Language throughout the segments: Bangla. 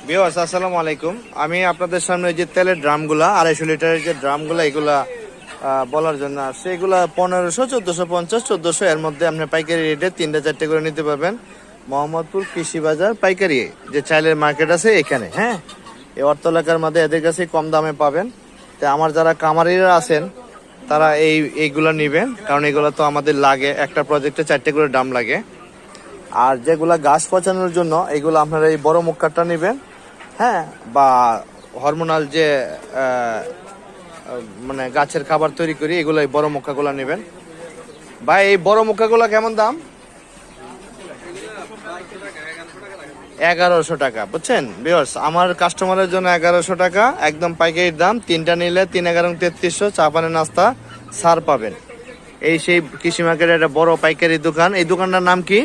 ভিউয়ার্স আসসালামু আলাইকুম। আমি আপনাদের সামনে যে তেলের ড্রামগুলা 250 লিটারের যে ড্রামগুলা এগুলা বলার জন্য আসছে। এগুলা 1500, 1450, 1400 এর মধ্যে আপনি পাইকারি রেটে 3-4টে করে নিতে পারবেন। মোহাম্মদপুর কৃষি বাজার পাইকারি যে চাইলের মার্কেট আছে এখানে, হ্যাঁ, এই অর্থ এলাকার মধ্যে এদের কাছে কম দামে পাবেন। তো আমার যারা কামারিরা আছেন তারা এইগুলা নেবেন, কারণ এগুলা তো আমাদের লাগে, একটা প্রজেক্টে 4টে করে ড্রাম লাগে। আর যেগুলা গাছ পচানোর জন্য এগুলো আপনারা এই বড় মুক্কাটা নেবেন, হ্যাঁ, বা হরমোনাল যে মানে গাছের খাবার তৈরি করি এগুলো এই বড় মুক্কাগুলো নেবেন। ভাই এই বড় মুক্কাগুলো কেমন দাম? 1100 টাকা, বুঝছেন ভিউয়ার্স? আমার কাস্টমারের জন্য 1100 টাকা একদম পাইকারি দাম। 3টা নিলে 3-11-3300 চা পানি নাস্তা ছাড় পাবেন। এই সেই কৃষি মার্কেটের একটা বড় পাইকারি দোকান। এই দোকানটার নাম কি?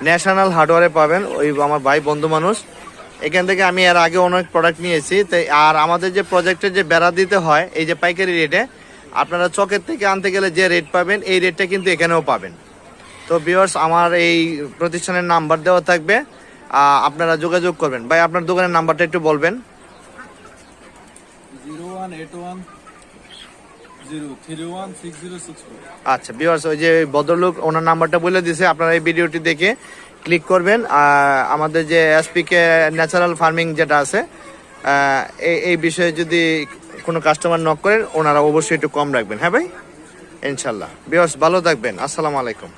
ন্যাশনাল হার্ডওয়ারে পাবেন। ওই আমার ভাই বন্ধু মানুষ, এখান থেকে আমি এর আগে অনেক প্রোডাক্ট নিয়েছি। তাই আর আমাদের যে প্রজেক্টের যে বেড়া দিতে হয় এই যে পাইকারি রেটে, আপনারা চকের থেকে আনতে গেলে যে রেট পাবেন এই রেটটা কিন্তু এখানেও পাবেন। তো ভিউয়ার্স আমার এই প্রতিষ্ঠানের নাম্বার দেওয়া থাকবে, আপনারা যোগাযোগ করবেন। ভাই আপনার দোকানের নাম্বারটা একটু বলবেন। 0181031606। আচ্ছা ভিউয়ার্স, ওই যে ভদ্রলোক ওনার নাম্বারটা বলে দিয়েছে, আপনারা এই ভিডিওটি দেখে ক্লিক করবেন। আমাদের যে এসপিকে ন্যাচারাল ফার্মিং যেটা আছে এই বিষয়ে যদি কোনো কাস্টমার নক করেন ওনারা অবশ্যই একটু কম রাখবেন। হ্যাঁ ভাই, ইনশাল্লাহ। ভিউয়ার্স ভালো থাকবেন, আসসালামু আলাইকুম।